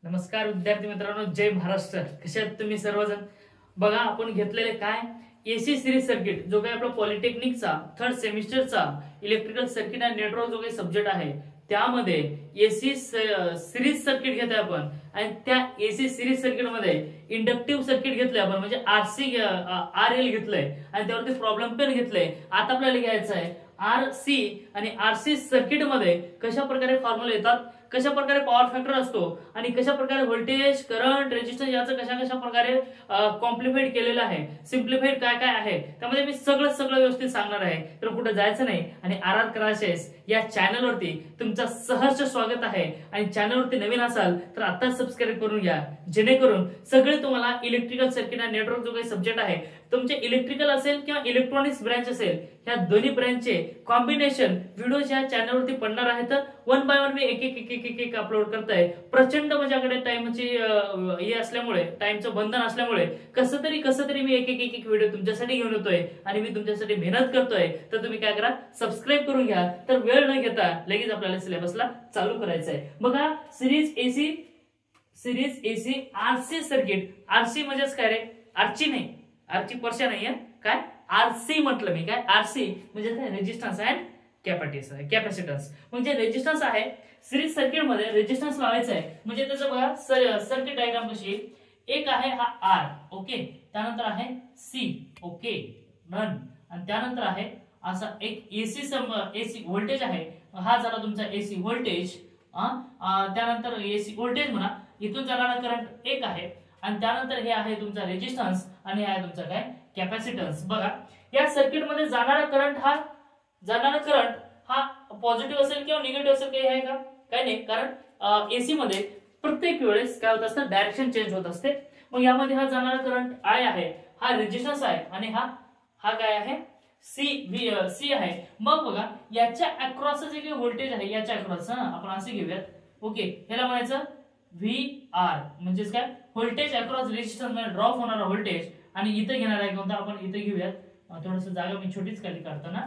नमस्कार विद्यार्थी मित्रांनो, जय महाराष्ट्र. कसे आहात तुम्ही सर्वजण? बघा, आपण घेतलेले काय एसी सिरीज सर्किट, जो काही आपला पॉलिटेक्निकचा थर्ड सेमिस्टरचा इलेक्ट्रिकल सर्किट अँड नेटवर्क जो काही सब्जेक्ट आहे, त्यामध्ये एसी सिरीज सर्किट घेतोय आपण. आणि त्या एसी सिरीज सर्किट मध्ये इंडक्टिव्ह सर्किट घेतलंय आपण, म्हणजे आरएल घेतलंय आणि त्यावरती प्रॉब्लेम पण घेतलंय. आता आपल्याला घ्यायचं आहे आरसी. आणि आरसी सर्किट मध्ये कशा प्रकारे फॉर्म्युला येतात, कशा प्रकारे पॉवर फॅक्टर असतो आणि कशा प्रकारे व्होल्टेज, करंट, रेजिस्टन्स याचं कशा प्रकारे कॉम्प्लिमेंट केलेलं आहे, सिम्प्लिफाईड काय काय आहे, त्यामध्ये मी सगळं व्यवस्थित सांगणार आहे. तर कुठे जायचं नाही. आणि आर आर क्लासेस या चॅनलवरती तुमचं सहर्ष स्वागत आहे. आणि चॅनलवरती नवीन असाल तर आता सबस्क्राईब करून घ्या, जेणेकरून सगळे तुम्हाला इलेक्ट्रिकल सर्किट आणि नेटवर्क जो काही सब्जेक्ट आहे, तुमचे इलेक्ट्रिकल असेल किंवा इलेक्ट्रॉनिक्स ब्रँच असेल, ह्या दोन्ही ब्रँचचे कॉम्बिनेशन व्हिडिओ या चॅनलवरती पडणार आहेत. वन बाय वन मी एक अपलोड करताय. प्रचंड माझ्याकडे टाइमची हे असल्यामुळे, टाइमचं बंधन असल्यामुळे कसं तरी मी एक व्हिडिओ तुमच्यासाठी घेऊन येतोय आणि मी तुमच्यासाठी मेहनत करतोय. तर तुम्ही काय करा, सबस्क्राईब करून घ्या. तर वेळ न घेता लगेच आपल्याला सिलेबसला चालू करायचं आहे. बघा, series AC RC circuit. RC म्हणजेच काय रे? आरची नाही, आरची पर्शा नाहीये. काय आरसी म्हटलं मी? काय आरसी म्हणजे काय? Resistance and capacitance. म्हणजे रेजिस्टन्स आहे. सिरीज सर्किट मध्ये रेजिस्टन्स लावायचा आहे. म्हणजे त्याचं बघा सर्किट डायग्राम कशी, एक आहे हा आर, ओके, त्यानंतर आहे सी, ओके, नन, आणि त्यानंतर आहे असा एक एसी व्होल्टेज आहे. हा झाला तुमचा एसी व्होल्टेज. त्यानंतर एसी व्होल्टेज म्हणा, इथून जाणारा करंट एक आहे. आणि त्यानंतर हे आहे तुमचा रेजिस्टन्स आणि हे आहे तुमचा काय? कॅपॅसिटन्स. बघा, या सर्किट मध्ये जाणारा करंट हा पॉझिटिव्ह असेल किंवा निगेटिव्ह असेल, काही आहे का? काही नाही, कारण एसी मध्ये प्रत्येक वेळेस काय होत असतं, डायरेक्शन चेंज होत असते. मग यामध्ये हा जाणारा करंट आय आहे, हा रेजिस्टन्स आहे, आणि हा काय आहे? सी आहे. मग बघा, याच्या अक्रॉस जे काही व्होल्टेज आहे, याच्या अक्रॉस आपण असे घेऊयात, ओके, ह्याला म्हणायचं व्ही आर. म्हणजेच काय? व्होल्टेज अक्रॉस रेजिस्टन्स मध्ये ड्रॉप होणारा व्होल्टेज. आणि इथे घेणार आहे कोणता? आपण इथे घेऊयात, थोडस जागा मी छोटीच खाली काढताना.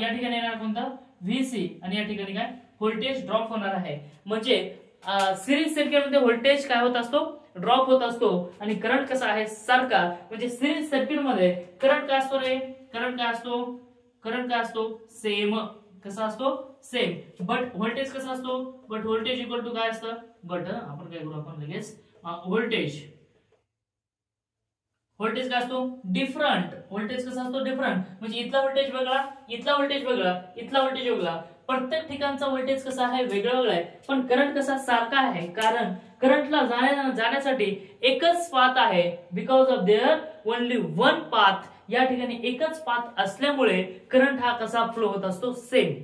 या ठिकाणी येणार कोणता? व्हीसी. आणि या ठिकाणी काय? व्होल्टेज ड्रॉप होणार आहे. म्हणजे सिरीज सर्किट मध्ये व्होल्टेज काय होत असतो? ड्रॉप होत असतो. आणि करंट कसा आहे? सारखा. म्हणजे सिरीज सर्किट मध्ये करंट काय असतो रे? करंट काय असतो? सेम. कसा असतो? सेम. बट व्होल्टेज कसा असतो? बट व्होल्टेज इक्वल टू काय असतं? बट आपण काय करू, आपण लगेच व्होल्टेज काय असतो? डिफरंट. व्होल्टेज कसा असतो? डिफरंट. म्हणजे इथला व्होल्टेज वेगळा, इथला व्होल्टेज वेगळा, इथला व्होल्टेज वेगळा. प्रत्येक ठिकाणचा व्होल्टेज कसा आहे? वेगळा वेगळा आहे. पण करंट कसा? सारखा आहे. कारण करंटला जाण्यासाठी एकच पाथ आहे. Because of their only one path. या ठिकाणी एकच पाथ असल्यामुळे करंट हा कसा फ्लो होत असतो? सेम.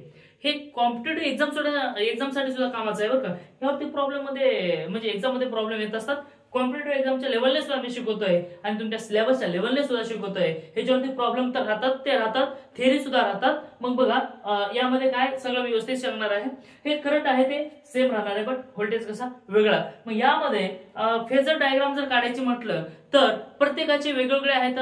हे कॉम्पिटेटिव्ह एक्झामसाठी सुद्धा कामाचं आहे बरं का. यावरती प्रॉब्लेम मध्ये, म्हणजे एक्झाम मध्ये प्रॉब्लेम येत असतात. कॉम्पिटेटिव्ह एक्झामच्या लेवलने सुद्धा मी शिकवतोय आणि तुमच्या सिलेबसच्या लेवलने सुद्धा शिकवतोय. ह्याच्यावरती प्रॉब्लेम तर राहतात, थेअरी सुद्धा राहतात. मग बघा, यामध्ये काय सगळं व्यवस्थित सांगणार आहे. हे करंट आहे ते सेम राहणार आहे, बट व्होल्टेज कसा? वेगळा. मग यामध्ये फेजर डायग्राम जर काढायची म्हटलं तर प्रत्येकाचे वेगवेगळे आहेत,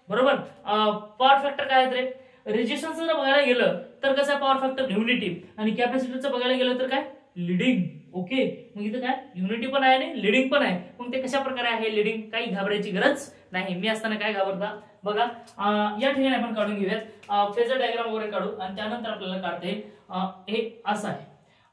बरोबर. पॉवर फॅक्टर काय आहेत रे? रेजिस्टन्स जर बघायला गेलं तर कसं पॉवर फॅक्टर? युनिटी. आणि कॅपॅसिटरचं बघायला गेलं तर काय? लीडिंग. ओके, मग इथं काय? युनिटी पण आहे आणि लीडिंग पण आहे. मग ते कशा प्रकारे आहे लीडिंग? काही घाबरायची गरज नाही. मी असताना काय घाबरता? बघा, या ठिकाणी आपण काढून घेऊयात, फेजर डायग्राम वगैरे काढू आणि त्यानंतर आपल्याला काढता येईल. हे असं आहे,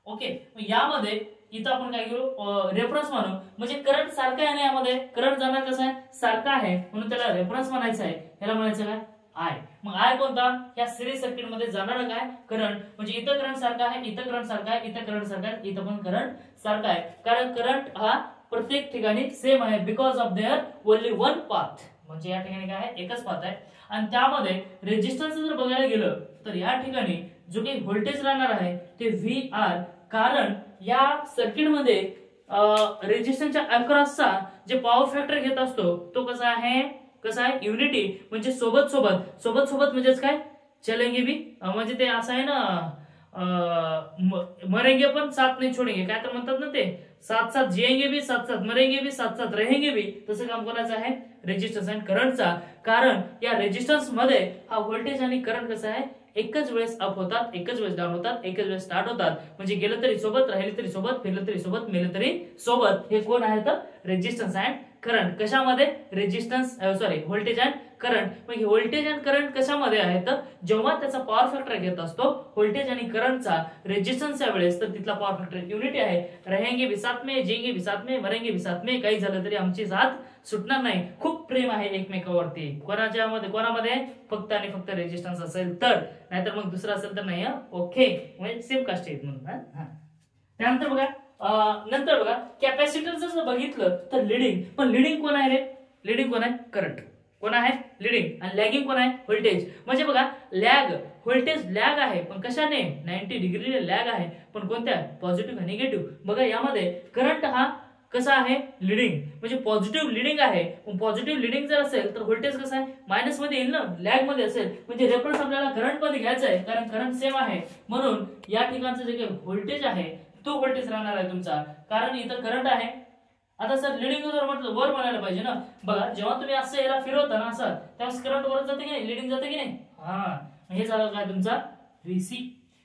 ओके. यामध्ये इथं आपण काय करू? रेफरन्स मानू. म्हणजे करंट सारखा आहे ना, यामध्ये करंट जाणार कसा आहे? सारखा आहे, म्हणून त्याला रेफरन्स म्हणायचं आहे. त्याला म्हणायचं काय? आय. मग आय कोणता? या सिरीज सर्किट मध्ये जाणारा काय? करंट. म्हणजे इथं करंट सारखा आहे, इथं करंट सारखा आहे, इथं करंट सारखा आहे, इथं पण करंट सारखा आहे. कारण करंट हा प्रत्येक ठिकाणी सेम आहे. Because of their only one path. म्हणजे या ठिकाणी काय आहे? एकच पाथ आहे. आणि त्यामध्ये रेजिस्टन्स जर बघायला गेलं तर या ठिकाणी जो काही व्होल्टेज राहणार आहे ते व्ही आर. कारण या सर्किट मध्ये रेजिस्टन्सच्या अक्रॉसचा जे पॉवर फॅक्टर घेत असतो तो कसा आहे? युनिटी. म्हणजे सोबत म्हणजेच काय? चलेंगे भी. म्हणजे ते असं आहे ना, मरेंगे पण साथ नाही छोडेंगे, काय तर म्हणतात ना ते, साथ साथ जिएंगे भी, साथ साथ मरेंगे भी, साथ साथ रहेंगे भी. तसं काम कोणाचं आहे? रेजिस्टन्स आणि करंटचा. कारण या रेजिस्टन्स मध्ये हा व्होल्टेज आणि करंट कसा आहे? एकच वेळेस अप होतात, एकच वेळेस डाऊन होतात, एकच वेळेस स्टार्ट होतात. म्हणजे गेलं तरी सोबत, राहिलं तरी सोबत, फिरलं तरी सोबत, मेलं तरी सोबत. हे कोण आहे तर रेजिस्टन्स अँड करंट. कशामध्ये? Resistance sorry voltage and current. मग व्होल्टेज अँड करंट कशामध्ये आहे तर जेव्हा त्याचा पॉवर फॅक्टर घेत असतो व्होल्टेज आणि करंटचा रेजिस्टन्सच्या वेळेस, तर तिथला पॉवर फॅक्टर युनिटी आहे. रहेंगे भी साथ में, जिएंगे भी साथ में, मरेंगे भी साथ में. काही झालं तरी आमची साथ सुटणार नाही. खूप प्रेम आहे एकमेकावरती. कोणामध्ये फक्त आणि फक्त रेजिस्टन्स असेल तर, नाहीतर मग दुसरा असेल तर नाही. ओके, म्हणजे सेम कास्ट आहेत म्हणून. त्यानंतर बघा नंतर बघा कॅपॅसिटरचं जर बघितलं तर लिडिंग. पण लिडिंग कोण आहे रे? लिडिंग कोण आहे? करंट. कोण आहे? लिडिंग. आणि लॅगिंग कोण आहे? व्होल्टेज. म्हणजे बघा लॅग, व्होल्टेज लॅग आहे पण कशाने? 90 डिग्रीने लॅग आहे. पण कोणत्या? पॉझिटिव्ह आणि निगेटिव्ह. बघा यामध्ये करंट हा कसा आहे? लिडिंग. म्हणजे पॉझिटिव्ह लिडिंग आहे. पॉझिटिव्ह लिडिंग जर असेल तर व्होल्टेज कसं आहे? मायनस मध्ये येईल ना, लॅग मध्ये असेल. म्हणजे रेफरन्स आपल्याला करंट मध्ये घ्यायचा आहे कारण करंट सेम आहे. म्हणून या ठिकाणचं जे काही व्होल्टेज आहे तो व्होल्टेज राहणार आहे तुमचा, कारण इथं करंट आहे. आता सर लिडिंग जर म्हटलं वर म्हणायला पाहिजे ना. बघा जेव्हा तुम्ही असं याला फिरवता ना असं, त्यावेळेस करंट वर जाते की नाही? लिडिंग जाते की नाही? हे झालं काय तुमचा व्हीसी,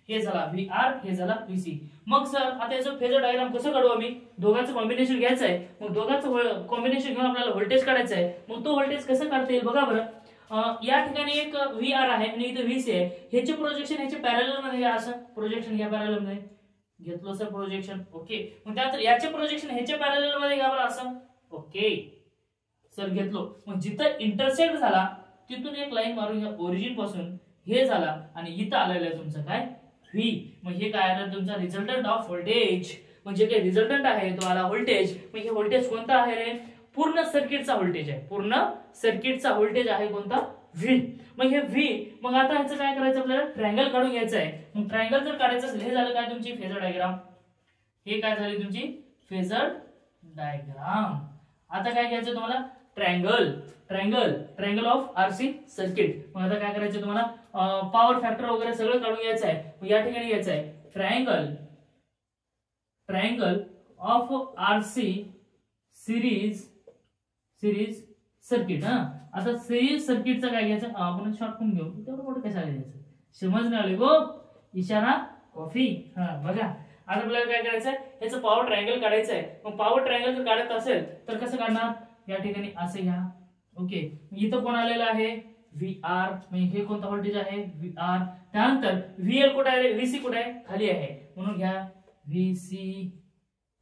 हे झाला व्हीआर, हे झाला व्हीसी. मग सर आता याचं फेजर डायग्राम कसं काढू आम्ही? दोघांचं कॉम्बिनेशन घ्यायचं आहे. मग दोघांचं कॉम्बिनेशन घेऊन आपल्याला व्होल्टेज काढायचं आहे. मग तो व्होल्टेज कसं काढता येईल बघा बरं. या ठिकाणी एक व्हीआर आहे आणि इथे व्हीसी आहे. ह्याचे प्रोजेक्शन ह्याचे पॅरलल मध्ये घ्या. असं प्रोजेक्शन घ्या पॅरलल मध्ये. घेतलं सर प्रोजेक्शन. ओके. मग त्यानंतर याचे प्रोजेक्शन ह्याच्या पॅरलल मध्ये घ्या बरं असं. ओके सर घेतलो. मग जिथं इंटरसेक्ट झाला तिथून एक लाईन मारून घ्या ओरिजिन पासून. हे झाला आणि इथं आलेलं आहे तुमचं काय? व्ही. मग हे काय आलं तुमचा रिझल्टंट ऑफ व्होल्टेज. म्हणजे काय रिझल्टंट आहे तो आला व्होल्टेज. मग हे व्होल्टेज कोणता आहे रे? पूर्ण सर्किटचा व्होल्टेज आहे. पूर्ण सर्किटचा व्होल्टेज आहे कोणता? व्ही. मग हे व्ही. मग आता ह्याचं काय करायचं आपल्याला? ट्रायंगल काढून घ्यायचं आहे. मग ट्रायंगल जर काढायचं असेल, हे झालं काय तुमची फेजर डायग्राम. हे काय झाली तुमची फेजर डायग्राम. आता काय घ्यायचं तुम्हाला? Triangle. Triangle triangle of RC circuit. मग आता काय करायचं तुम्हाला? पॉवर फॅक्टर वगैरे सगळं काढून घ्यायचं आहे. मग या ठिकाणी घ्यायचं आहे triangle. Triangle of RC series circuit. आता सिरीज सर्किटचं काय घ्यायचं? आपण शॉर्ट घेऊ. तेवढं मोठं कशाला घ्यायचं? समज नाही आली गो. इशारा कॉफी. बघा आता आपल्याला काय करायचंय? याचं पॉवर ट्रायंगल काढायचं आहे. मग पॉवर ट्रायंगल जर काढत असेल तर कसं काढणार? या ठिकाणी असं घ्या. ओके. इथं कोण आलेलं आहे? व्हीआर. म्हणजे हे कोणता व्होल्टेज आहे? व्हीआर. त्यानंतर व्हीएल कुठे आहे? व्हीसी कुठे आहे? खाली आहे. म्हणून घ्या व्हीसी.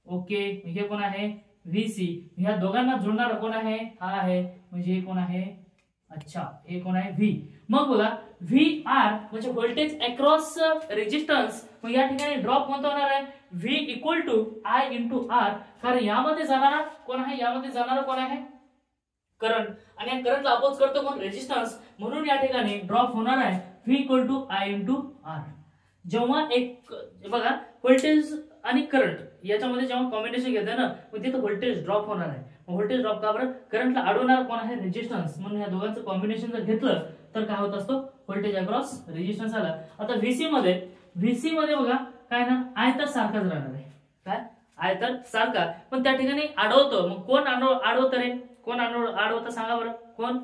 ओके. हे कोण आहे? व्हीसी. ह्या दोघांना जोडणारा कोण आहे? हा आहे. म्हणजे हे कोण आहे? अच्छा हे कोण आहे? व्ही. मग बघा व्ही आर म्हणजे व्होल्टेज अक्रॉस रेजिस्टन्स. मग या ठिकाणी ड्रॉप कोणता होणार आहे? V equal to I into R. कारण यामध्ये जाणारा कोण आहे? यामध्ये जाणारा कोण आहे? करंट. आणि या करंटला अपोज करतो कोण? रेजिस्टन्स. म्हणून या ठिकाणी ड्रॉप होणार आहे V equal to I into R. जेव्हा एक बघा व्होल्टेज आणि करंट याच्यामध्ये जेव्हा कॉम्बिनेशन घेते ना, मग तिथं व्होल्टेज ड्रॉप होणार आहे. व्होल्टेज ड्रॉप का बरं? करंटला अडवणार कोण आहे? रेजिस्टन्स. म्हणून या दोघांचं कॉम्बिनेशन जर घेतलं तर काय होत असतो? व्होल्टेज अक्रॉस रेजिस्टन्स आला. आता व्हीसी मध्ये बघा काय ना, आयतर सारखाच राहणार आहे. काय? आयतर सारखा. पण त्या ठिकाणी अडवतो. मग कोण अडवतं रे? कोण अडवतं सांगा बरं? कोण?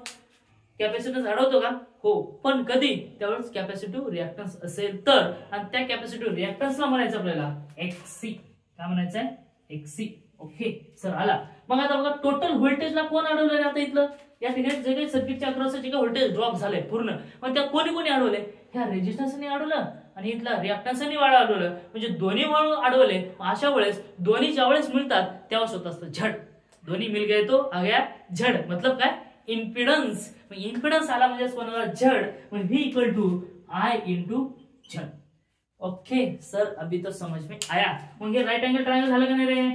कॅपॅसिटन्स अडवतो का? हो. पण कधी? त्यावेळेस कॅपॅसिटिव्ह रिएक्टन्स असेल तर. आणि त्या कॅपॅसिटिव्ह रिएक्टन्सला म्हणायचं आपल्याला एक्सी. काय म्हणायचं आहे? एक्सी. ओके सर आला. मग आता बघा टोटल व्होल्टेजला कोण अडवलं? आता इथलं या ठिकाणी जे काही सर्किटच्या अक्रॉस जे काही व्होल्टेज ड्रॉप झाले पूर्ण, मग त्या कोणी अडवले? ह्या रेजिस्टन्सने अडवलं आणि इथला रिएक्टन्सने अडवलं. म्हणजे दोन्ही म्हणून अडवले. अशा वेळेस दोन्ही ज्या वेळेस मिळतात त्यावेळेस होत असतं झड. दोन्ही मिल गए तो आ गया झड. मतलब काय? इम्पिडन्स. इम्पिडन्स आला म्हणजे कोणाला? झड. म्हणजे V equal to I into Z. Okay sir अभी तो समझ में आया. मग हे राईट अँगल ट्रायंगल झालं का नाही रे?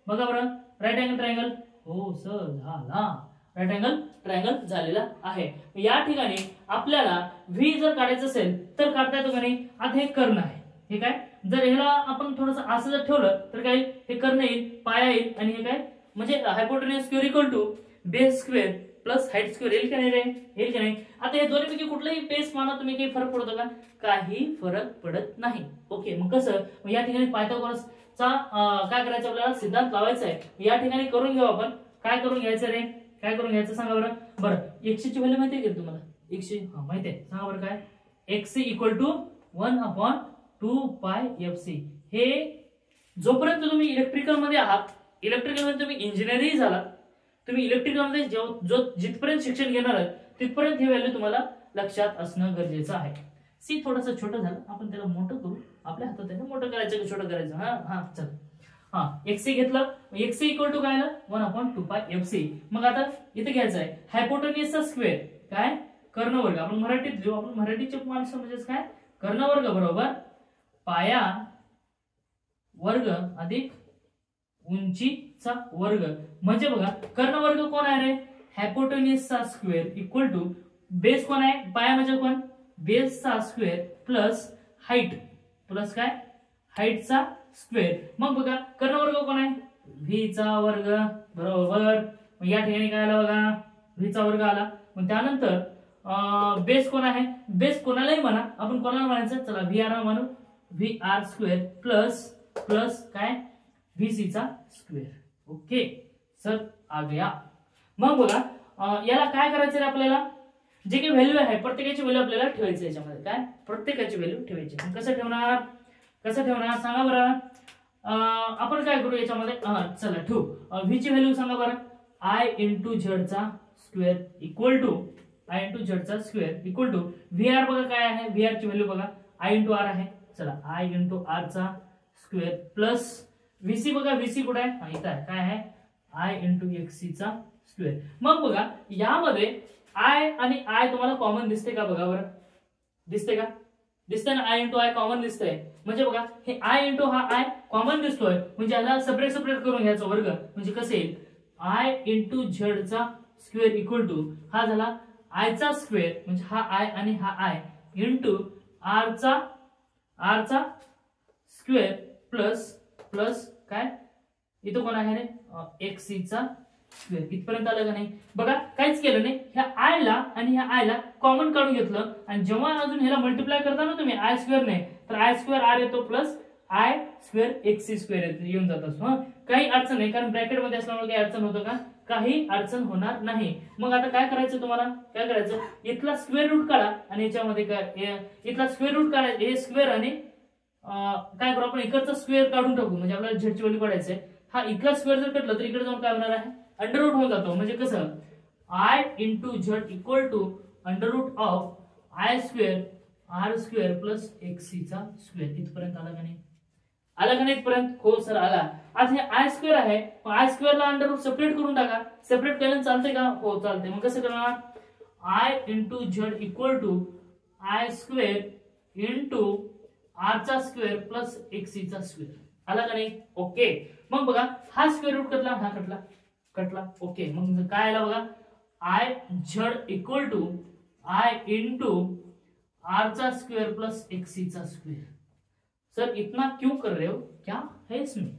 बघा बरं राईट अँगल ट्रायंगल. हो सर झाला. राईट अँगल ट्रायंगल झालेला आहे. या ठिकाणी आपल्याला व्ही जर काढायचं असेल तर काढता येतो का नाही? आता हे कर्ण आहे. हे काय? जर ह्याला आपण थोडंसं असं जर ठेवलं तर काय? हे कर्ण येईल, पाया येईल आणि हे काय? म्हणजे hypotenuse square equal to base square plus height square येईल का नाही रे? येईल का नाही? आता हे दोन्हीपैकी कुठलाही बेस माना तुम्ही, काही फरक पडतो का? काही फरक पडत नाही. ओके. मग कसं? या ठिकाणी पायथागोरसचा काय करायचं आपल्याला? सिद्धांत लावायचा आहे. या ठिकाणी करून घेऊ आपण. काय करून घ्यायचं रे? काय करून घ्यायचं सांगा बरं. बरं 100 ची व्हॅल्यू माहिती आहे का तुम्हाला? 100 माहिती आहे. सांगा बरं काय? XC equal to 1/2πfc. हे जोपर्यंत तुम्ही इलेक्ट्रिकल मध्ये आहात, इलेक्ट्रिकल मध्ये तुम्ही इंजिनिअरिंग झालात, तुम्ही इलेक्ट्रिकल मध्ये जिथपर्यंत शिक्षण घेणार आहे तिथपर्यंत हे व्हॅल्यू तुम्हाला लक्षात असणं गरजेचं आहे. सी थोडंसं छोटं झालं, आपण त्याला मोठं करू. आपल्या हातात आहे, मोठं करायचं की छोटं करायचं. हा चल. XC घेतलं, XC इक्वल टू काय आलं 1/2πfc. मग आता इथे घ्यायचं आहे हायपोटेन्यूसचा स्क्वेअर, काय कर्णवर्ग. आपण मराठीत लिहू, आपण मराठीचे माणसं म्हणजेच काय कर्णवर्ग बरोबर पाया वर्ग अधिक उंचीचा वर्ग. म्हणजे बघा कर्णवर्ग कोण आहे रे, हायपोटेन्यूसचा स्क्वेअर इक्वल टू बेस कोण आहे, पाया म्हणजे कोण बेसचा स्क्वेअर प्लस हाईट प्लस काय हाईटचा स्क्वेअर. मग बघा कर्णवर्ग कोण आहे v चा वर्ग बरोबर. मग या ठिकाणी काय आला बघा v चा वर्ग आला. मग त्यानंतर बेस कोण आहे, बेस कोणालाही म्हणा, आपण कोणाला म्हणायचं, चला vr म्हणू, vr स्क्वेअर प्लस प्लस काय vc चा स्क्वेअर. ओके सर आ गया. मग बघा याला काय करायचं रे, आपल्याला जे काही व्हॅल्यू आहे प्रत्येकाची व्हॅल्यू आपल्याला ठेवायची याच्यामध्ये, काय प्रत्येकाची व्हॅल्यू ठेवायची. कसं ठेवणार, कसं ठेवणार सांगा बरं. आपण काय करू याच्यामध्ये, चला ठेवू v ची व्हॅल्यू सांगा बरं. i इंटू झेड चा square equal to i into Z चा स्क्वेअर इक्वल टू vr. बघा काय आहे vr ची व्हॅल्यू बघा i इंटू r आहे, चला i इंटू r चा स्क्वेअर प्लस vc. बघा vc कुठे आहे, इथं आहे, काय आहे i इंटू xc चा स्क्वेअर. मग बघा यामध्ये i आणि i तुम्हाला कॉमन दिसते का, बघा बरं दिसते का, दिसते ना, i इंटू i कॉमन दिसतंय. म्हणजे बघा हे i इंटू हा i कॉमन दिसतोय, म्हणजे याला सेपरेट सेपरेट करून घ्यायचं वर्ग. म्हणजे कसं येईल i इंटू झेड चा स्क्वेअर इक्वल टू हा झाला i चा स्क्वेअर, म्हणजे हा i आणि हा i इंटू r चा स्क्वेअर प्लस प्लस काय इथं कोण आहे रे xc चा स्क्वेअर. इथपर्यंत आलं का नाही. बघा काहीच केलं नाही, ह्या i ला आणि ह्या i ला कॉमन काढून घेतलं, आणि जेव्हा अजून ह्याला मल्टिप्लाय करता ना तुम्ही i स्क्वेअर ने, तर i स्क्वेअर r येतो plus i square xc square येऊन जात असतो. काही अडचण नाही, कारण ब्रॅकेट मध्ये असल्यामुळे काही अडचण होतं का, काही अडचण होणार नाही. मग आता काय करायचं तुम्हाला, काय करायचं इथला स्क्वेअर रूट काढा आणि याच्यामध्ये काय इथला स्क्वेअर रूट काढायचं, हे स्क्वेअर आणि काय करू आपण इकडचा स्क्वेअर काढून टाकू, म्हणजे आपल्याला झेडची व्हॅल्यू काढायची आहे. हा इथला स्क्वेअर जर कटलं तर इकडे जाऊन काय होणार आहे अंडर रूट होऊन जातो. म्हणजे कसं i into Z equal to under root of i square r square plus xc चा स्क्वेअर. इथपर्यंत आला का नाही, आला का नाही इथपर्यंत, हो सर आला. आता हे i स्क्वेअर आहे, i स्क्वेअर ला अंडर रूट सेपरेट करून टाका. सेपरेट केलं चालतंय का, हो चालते. मग कसं करणार i into Z equal to i square into r चा स्क्वेअर प्लस xc चा स्क्वेअर. आला का नाही, ओके. मग बघा हा स्क्वेअर रूट कटला, हा कटला कटला, ओके. मग काय आला बघा i Z equal to i into r चा स्क्वेअर प्लस xc चा स्क्वेअर. सर इतना क्यों कर रहे हो, क्या है इसमें,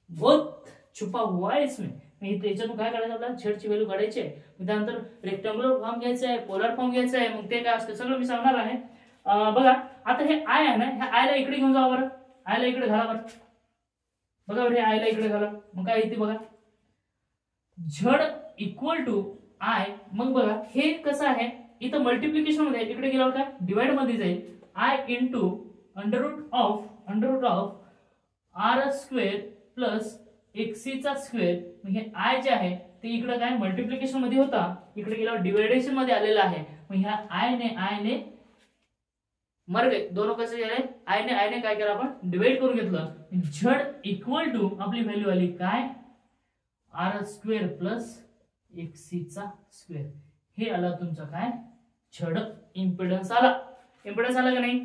बहुत छुपा हुआ है इसमें. याच्यातून काय करायचं आपल्याला झेडची व्हॅल्यू काढायची आहे. त्यानंतर रेक्टँग्युलर फॉर्म घ्यायचा आहे, पोलर फॉर्म घ्यायचा आहे. मग ते काय असतं सगळं मी सांगणार आहे. बघा आता हे आय आहे ना, ह्या आय ला इकडे घेऊन जावा बरं, आय ला इकडे घाला बरं. बघा बरं हे आय ला इकडे घाला. मग काय येते बघा झेड इक्वल टू आय. मग बघा हे कसं आहे, इथं मल्टिप्लिकेशन मध्ये इकडे गेल्यावर काय डिवाइड मध्ये जाईल, I into under root of R square plus XC चा स्क्वेअर. म्हणजे आय जे आहे ते इकडे काय मल्टिप्लिकेशन मध्ये होता, इकडे गेल्यावर डिवायडेशन मध्ये आलेला आहे. मग ह्या आय ने मर गए दोनों. कसे झाले आय ने काय केलं आपण डिवाइड करून घेतलं. झेड इक्वल टू आपली व्हॅल्यू आली काय आर स्क्वेअर प्लस एक्सी चा स्क्वेअर. हे आला तुमचा काय झेड इम्पिडन्स आला. इम्पिडन्स आला का नाही,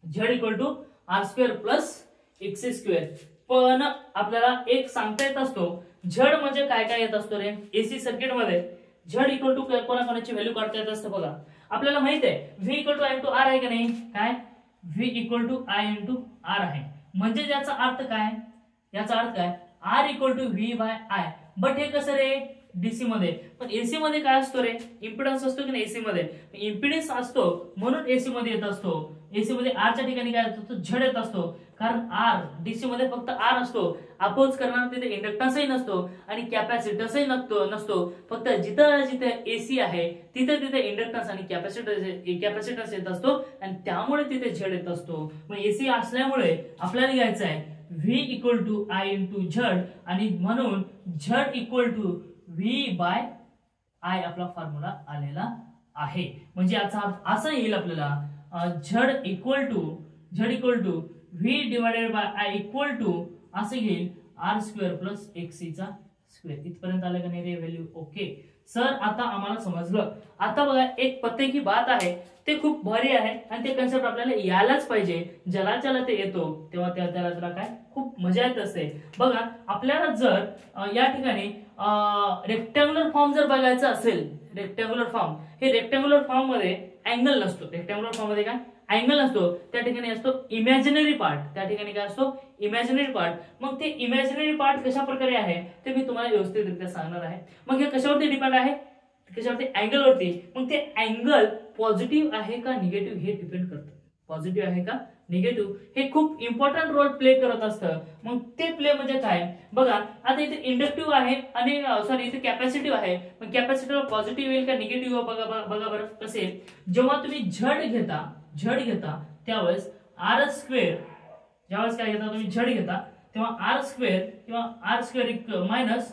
Z equal to R square plus XC square. पण आपल्याला एक सांगता येत असतो झेड म्हणजे काय काय येत असतो रे एसी सर्किट मध्ये. झेड इक्वल टू कोणाकोणाची व्हॅल्यू काढता येत असतं बघा. आपल्याला माहित आहे V equal to I into R आहे का नाही, काय V equal to I into R आहे. म्हणजे याचा अर्थ काय, याचा अर्थ काय R equal to V by I. But हे कसं रे डीसी मध्ये. पण एसी मध्ये काय असतो रे इम्पिडन्स असतो की नाही, एसी मध्ये इम्पिडन्स असतो म्हणून एसी मध्ये येत असतो. एसी मध्ये आरच्या ठिकाणी काय येत असतो झेड येत असतो. कारण आर डीसी मध्ये फक्त आर असतो, अपोज करणार तिथे इंडक्टन्सही नसतो आणि कॅपॅसिटन्सही नसतो. फक्त जिथं जिथं एसी आहे तिथे तिथे इंडक्टन्स आणि कॅपॅसिटन्स येत असतो आणि त्यामुळे तिथे झेड येत असतो. मग एसी असल्यामुळे आपल्याला घ्यायचं आहे V equal to I into Z आणि म्हणून Z equal to V by I आपला फॉर्म्युला आलेला आहे. म्हणजे याचा अर्थ असा येईल आपल्याला Z equal to V divided by I equal to असं येईल आर स्क्वेअर प्लस एक्सी चा स्क्वेअर. इथपर्यंत आलं का नाही रे व्हॅल्यू? ओके सर, आता आम्हाला समजलं. आता बघा एक पते की बात आहे, ते खूप भारी आहे आणि ते कन्सेप्ट आपल्याला यायलाच पाहिजे. ज्याला ज्याला ते येतो तेव्हा त्याला काय खूप मजा येत असते. बघा आपल्याला जर या ठिकाणी रेक्टँग्युलर फॉर्म जर बघायचा असेल, रेक्टँग्युलर फॉर्म, हे रेक्टँग्युलर फॉर्म मध्ये अँगल नसतो. रेक्टँग्युलर फॉर्म मध्ये काय अँगल नसतो, त्या ठिकाणी असतो इमॅजिनरी पार्ट. त्या ठिकाणी काय असतो? Imaginary part. मग ते इमॅजिनरी पार्ट कशा प्रकारे आहे ते मी तुम्हाला व्यवस्थितरित्या सांगणार आहे. मग हे कशावरती डिपेंड आहे? कशावरती? अँगल वरती. मग ते अँगल पॉझिटिव्ह आहे का निगेटिव्ह हे डिपेंड करतं. पॉझिटिव्ह आहे का निगेटिव्ह हे खूप इम्पॉर्टंट रोल प्ले करत असतं. मग ते प्ले म्हणजे काय? बघा आता इथे इंडक्टिव्ह आहे आणि सॉरी इथे कॅपॅसिटिव्ह आहे. मग कॅपॅसिटिव्ह पॉझिटिव्ह येईल का निगेटिव्ह? बघा बरं कसे. जेव्हा तुम्ही झड घेता त्यावेळेस आर स्क्वेअर, ज्यावेळेस काय घेता तुम्ही झड घेता तेव्हा आर स्क्वेअर किंवा R square minus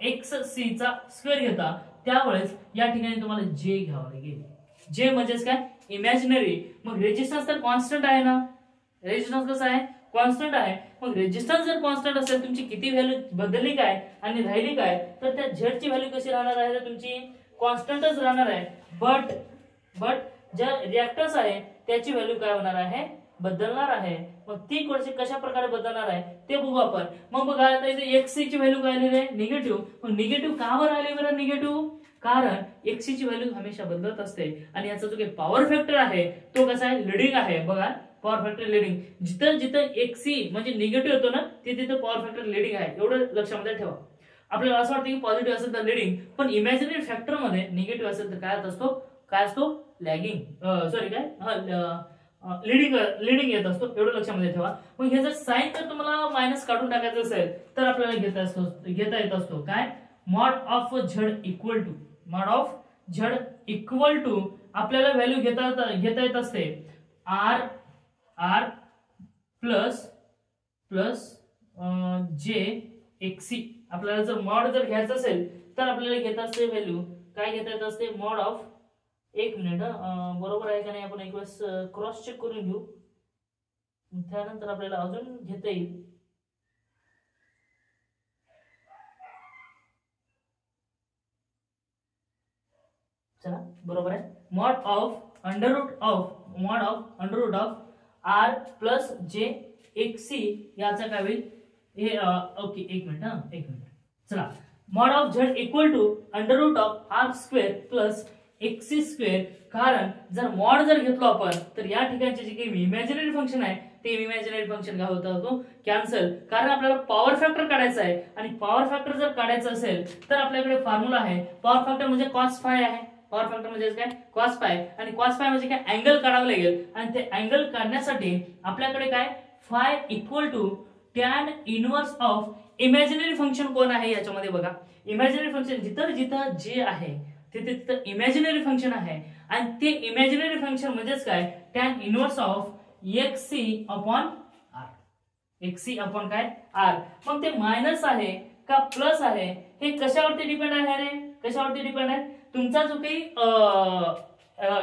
X C चा स्क्वेअर घेता त्यावेळेस या ठिकाणी तुम्हाला जे घ्यावं लागेल. जे म्हणजेच काय इमॅजिनरी. मग रेजिस्टन्स तर कॉन्स्टंट आहे ना, रेजिस्टन्स कसा आहे? कॉन्स्टंट आहे. मग रेजिस्टन्स जर कॉन्स्टंट असेल तुमची किती व्हॅल्यू बदलली काय आणि राहिली काय, तर त्या झेड ची व्हॅल्यू कशी राहणार आहे? तर तुमची कॉन्स्टंटच राहणार आहे. बट ज्या रिएक्टन्स आहे त्याची व्हॅल्यू काय होणार आहे? बदलणार आहे. मग ती कशा प्रकारे बदलणार आहे ते बघू आपण. मग बघा आता इथे एक्सी ची व्हॅल्यू काय आलेली आहे? निगेटिव्ह. मग निगेटिव्ह का बरं आली बरं निगेटिव्ह? कारण एक्सी ची व्हॅल्यू हमेशा बदलत असते आणि याचा जो काही पॉवर फॅक्टर आहे तो कसा आहे? लीडिंग आहे. बघा पॉवर फॅक्टर लीडिंग. जिथं एक्सी म्हणजे निगेटिव्ह होतो ना तिथं पॉवर फॅक्टर लीडिंग आहे. एवढं लक्षामध्ये ठेवा. आपल्याला असं वाटतं की पॉझिटिव्ह असेल तर लीडिंग, पण इमॅजिनरी फॅक्टर मध्ये निगेटिव्ह असेल तर काय असतो? लॅगिंग. सॉरी काय लीडिंग येत असतो. एवढं लक्षामध्ये ठेवा. मग हे जर साइन जर तुम्हाला मायनस काढून टाकायचं असेल तर आपल्याला घेता येत असतो काय? Mod of Z equal to आपल्याला व्हॅल्यू घेता येत असते आर प्लस जे एक्सी. आपल्याला जर मॉड जर घ्यायचं असेल तर आपल्याला घेता असते व्हॅल्यू काय घेता येत असते? मॉड ऑफ, एक मिनिट बरोबर आहे का नाही आपण एक वेळेस क्रॉस चेक करून घेऊ, त्यानंतर आपल्याला अजून घेता येईल. चला बरोबर आहे. Mod of under root of R plus J XC याचा काय होईल? हे ओके एक मिनिट. चला mod of Z equal to under root of R square plus XC square. कारण जर मॉड जर घेतलो आपण तर या ठिकाणचे जे काही इमॅजिनरी फंक्शन आहे ते इमॅजिनरी फंक्शन काय होतो? कॅन्सल. कारण आपल्याला पॉवर फॅक्टर काढायचा आहे आणि पॉवर फॅक्टर जर काढायचं असेल तर आपल्याकडे फॉर्म्युला आहे. पॉवर फॅक्टर म्हणजे कॉस फाय आहे. पॉवर फॅक्टर म्हणजे काय? Cos phi. आणि कॉस फाय म्हणजे काय? अँगल काढावं लागेल आणि ते अँगल काढण्यासाठी आपल्याकडे काय? Phi equal to tan inverse of imaginary function कोण आहे याच्यामध्ये बघा. इमॅजिनरी फंक्शन जिथं जे आहे तिथं इमॅजिनरी फंक्शन आहे आणि ते इमॅजिनरी फंक्शन म्हणजेच काय? टॅन इनवर्स ऑफ एक्सी अपॉन आर. एक्सी अपॉन काय? आर. मग ते मायनस आहे का प्लस आहे हे कशावरती डिपेंड आहे रे? कशावरती डिपेंड आहे? तुमचा जो काही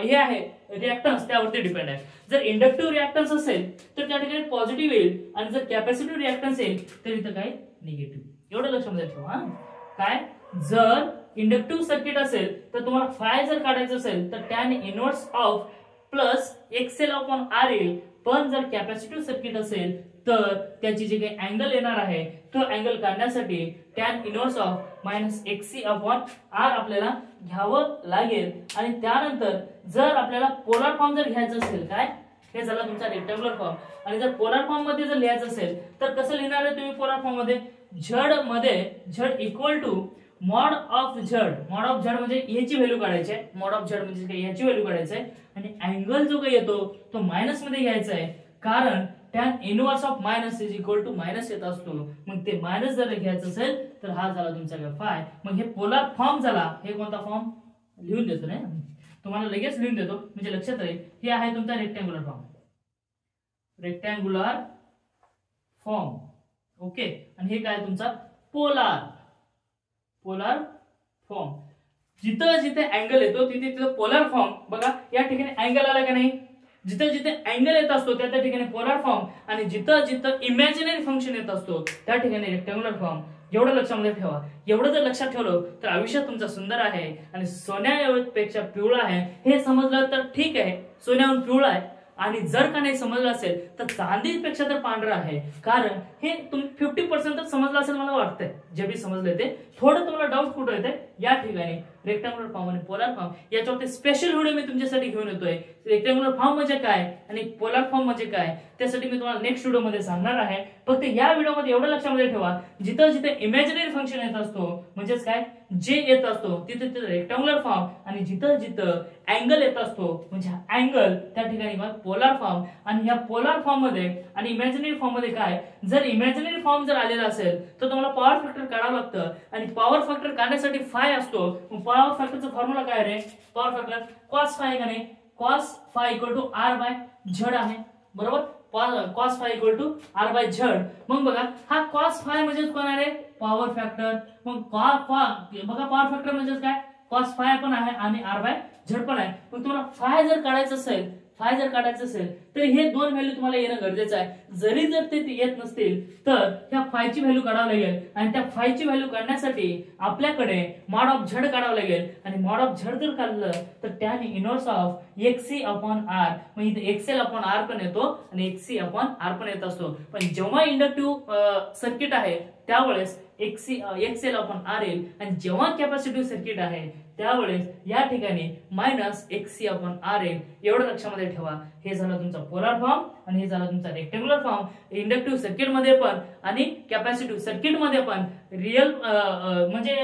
हे आहे रिएक्टन्स त्यावरती डिपेंड आहे. जर इंडक्टिव्ह रिएक्टन्स असेल तर त्या ठिकाणी पॉझिटिव्ह येईल आणि जर कॅपॅसिटिव्ह रिएक्टन्स येईल तर इथं काय? निगेटिव्ह. एवढं लक्षामध्ये ठेवा. काय? जर इंडक्टिव्ह सर्किट असेल तर तुम्हाला फाय जर काढायचं असेल तर tan inverse of plus XL upon R येईल. पण जर कॅपॅसिटिव्ह सर्किट असेल तर त्याची जे काही अँगल येणार आहे तो अँगल काढण्यासाठी टॅन इनवर्स ऑफ मायनस एक्सी अपॉन आर आपल्याला घ्यावं लागेल. आणि त्यानंतर जर आपल्याला पोलर फॉर्म जर घ्यायचं असेल काय? हे झाला तुमचा रेक्टँग्युलर फॉर्म. आणि जर पोलर फॉर्म मध्ये जर लिहायचं असेल तर कसं लिहिणार आहे तुम्ही पोलर फॉर्म मध्ये? Z equal to mod of Z म्हणजे याची व्हॅल्यू काढायची आहे. मॉड ऑफ झेड म्हणजे काय? याची व्हॅल्यू काढायची आहे आणि अँगल जो काही येतो तो मायनस मध्ये घ्यायचा आहे. कारण tan inverse of minus is equal to minus येत असतो. मग ते मायनस जर घ्यायचं असेल तर हा झाला तुमचा काय फाय. मग हे पोलार फॉर्म झाला. हे कोणता फॉर्म लिहून देतो नाही तुम्हाला, लगेच लिहून देतो म्हणजे लक्षात राहील. हे आहे तुमचा rectangular form, rectangular form. Okay. आणि हे काय तुमचा पोलार पोलार फॉर्म. जिथं जिथे अँगल येतो तिथे तिथं पोलार फॉर्म. बघा या ठिकाणी अँगल आला का नाही, जिथं जिथे अँगल येत असतो त्या त्या ठिकाणी पोलार फॉर्म, आणि जिथं जिथं इमॅजिनरी फंक्शन येत असतो त्या ठिकाणी रेक्टँग्युलर फॉर्म. एवढं लक्षामध्ये ठेवा. एवढं जर लक्षात ठेवलं तर आयुष्य तुमचं सुंदर आहे आणि सोन्यापेक्षा पिवळा आहे हे समजलं तर ठीक आहे, सोन्याहून पिवळा आहे. आणि जर का नाही समजलं असेल तर चांदीपेक्षा तर पांढरा आहे. कारण हे तुम्ही 50% तर समजलं असेल मला वाटतंय. जे बी समजलंय ते थोडं तुम्हाला डाऊट कुठं येते या ठिकाणी रेक्टँग्युलर फॉर्म आणि पोलार फॉर्म याच्यावरती स्पेशल व्हिडिओ मी तुमच्यासाठी घेऊन येतोय. रेक्टँग्युलर फॉर्म म्हणजे काय आणि पोलार फॉर्म म्हणजे काय त्यासाठी मी तुम्हाला नेक्स्ट व्हिडिओ मध्ये सांगणार आहे. फक्त या व्हिडिओमध्ये एवढं लक्षामध्ये ठेवा, जिथं जिथे इमॅजिनरी फंक्शन येत असतो म्हणजेच काय जे येत असतो तिथे तिथे रेक्टँग्युलर फॉर्म, आणि जिथं जिथं अँगल येत असतो म्हणजे अँगल त्या ठिकाणी पोलार फॉर्म. आणि या पोलार फॉर्म मध्ये आणि इमॅजिनरी फॉर्म मध्ये काय, जर इमॅजिनरी फॉर्म जर आलेला असेल तर तुम्हाला पॉवर फॅक्टर काढावं लागतं. आणि पॉवर फॅक्टर काढण्यासाठी फाय असतो. पॉवर फॅक्टरचा फॉर्म्युला काय रे, पॉवर फॅक्टर कॉस फाय का नाही, cos phi equal to R by Z आहे. बरोबर, cos phi equal to R by Z. मग बघा हा कॉस फाय म्हणजे कोण आहे, पॉवर फॅक्टर. मग बघा पॉवर फॅक्टर म्हणजे काय, कॉस फाय पण आहे आणि आर बाय झड पण आहे. मग तुम्हाला फाय जर काढायचं असेल तर हे दोन व्हॅल्यू तुम्हाला येणं गरजेचं आहे. जरी जर ते येत नसतील तर ह्या फायची व्हॅल्यू काढावं लागेल. आणि त्या फायची व्हॅल्यू काढण्यासाठी आपल्याकडे मॉड ऑफ झड काढावं लागेल. आणि मॉड ऑफ झड जर काढलं तर टॅन इनवर्स ऑफ एक्सी अपॉन आर. मग इथे एक्सएल अपॉन आर पण येतो आणि एक्सी अपॉन आर पण येत असतो. पण जेव्हा इंडक्टिव्ह सर्किट आहे त्यावेळेस एक्सएल अपॉन आर येईल, आणि जेव्हा कॅपॅसिटिव्ह सर्किट आहे त्यावेळेस या ठिकाणी मायनस एक्सी अपॉन आर येईल. एवढं लक्षामध्ये ठेवा. हे झालं तुमचा पोलार फॉर्म आणि हे झालं तुमचा रेक्टँग्युलर फॉर्म. इंडक्टिव्ह सर्किट मध्ये पण आणि कॅपॅसिटिव्ह सर्किट मध्ये पण रिअल म्हणजे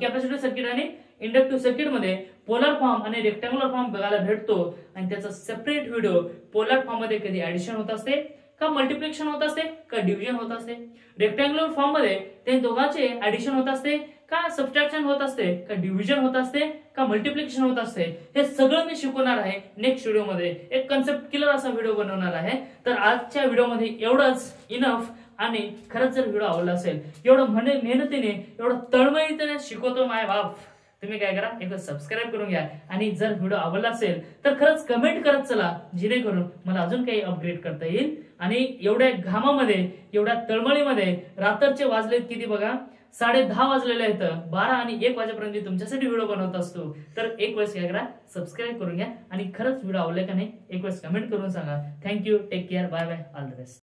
कॅपॅसिटिव्ह सर्किट आणि इंडक्टिव्ह सर्किट मध्ये पोलार फॉर्म आणि रेक्टँग्युलर फॉर्म बघायला भेटतो. आणि त्याचा सेपरेट व्हिडिओ पोलार फॉर्म मध्ये कधी ऍडिशन होत असते का मल्टिप्लिकेशन होत असते का डिव्हिजन होत असते, रेक्टँग्युलर फॉर्म मध्ये ते दोघांचे ऍडिशन होत असते का सबट्रॅक्शन होत असते का डिव्हिजन होत असते का मल्टिप्लिकेशन होत असते, हे सगळं मी शिकवणार आहे नेक्स्ट व्हिडिओ मध्ये. एक कन्सेप्ट क्लिअर असा व्हिडिओ बनवणार आहे. तर आजच्या व्हिडिओमध्ये एवढंच इनफ. आणि खरंच जर व्हिडिओ आवडला असेल, एवढं मेहनतीने एवढं तळमळीने शिकवतो माय बाप, तुम्ही काय करा, एकदा सबस्क्राईब करून घ्या. आणि जर व्हिडिओ आवडला असेल तर खरंच कमेंट करत चला, जेणेकरून मला अजून काही अपग्रेड करता येईल. आणि एवढ्या घामामध्ये एवढ्या तळमळीमध्ये रात्रचे वाजलेत किती बघा, 10:30 वाजलेले आहेत. 12 आणि 1 वाजेपर्यंत मी तुमच्यासाठी व्हिडिओ बनवत असतो. तर एक वेळेस काय करा, सबस्क्राईब करून घ्या. आणि खरंच व्हिडिओ आवडला का नाही एक वेळेस कमेंट करून सांगा. Thank you, take care, bye bye, all the best.